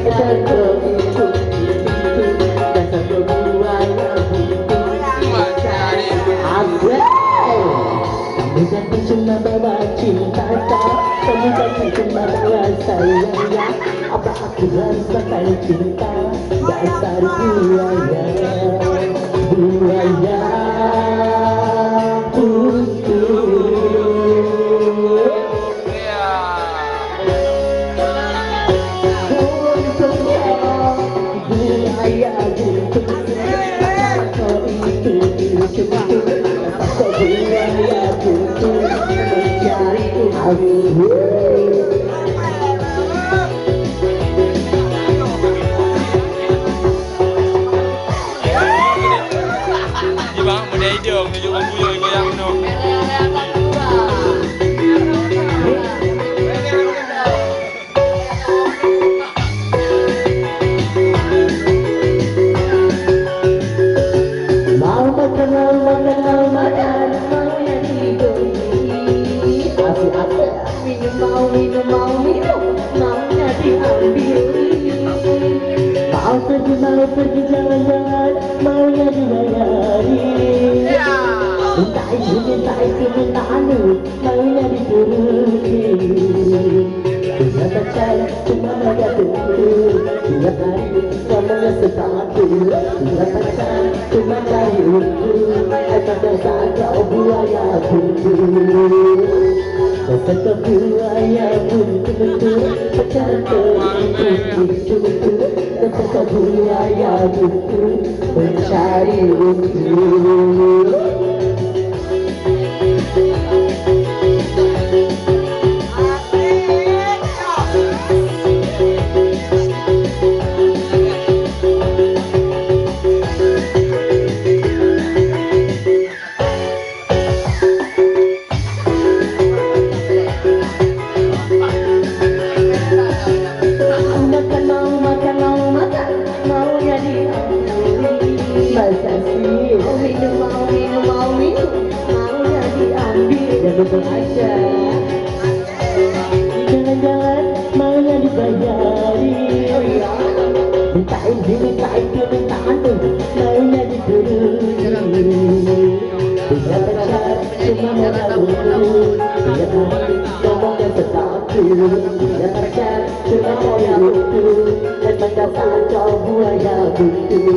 Pacar kau itu dasar kau buaya itu. Kamu jangan cuma bawa cinta, kamu jangan cuma bawa sayangnya. Apa aku harus pakai cinta? Dasar buaya, buaya putih. Buaya putih, pacar kau itu buaya putih mencari aku. Di bang, mau dia hidung, dia juga buaya goyang no. Mau makan, mau yang dibeli. Asik-asik. Minum, maunya diambil. Mau pergi jalan-jalan, maunya dibayari. Minta itu, minta anu, maunya dituruti. Punya pacar, cuma mereka tunggu. Tiap hari ngomongnya sepatu. Punya pacar, cuma cari untu. Pacar saja buaya putih. Dasar kau buaya putih, pacar kau itu. Dasar kau buaya putih, mencari untu. Betul aja. Jangan-jangan maunya dibayari. Minta ini, minta itu, minta anu, maunya dituruti. Punya pacar, cuma modal dulu. Tiap hari ngomongnya sepatu. Punya pacar, cuma modal dulu. Dan pacar saja buaya putih.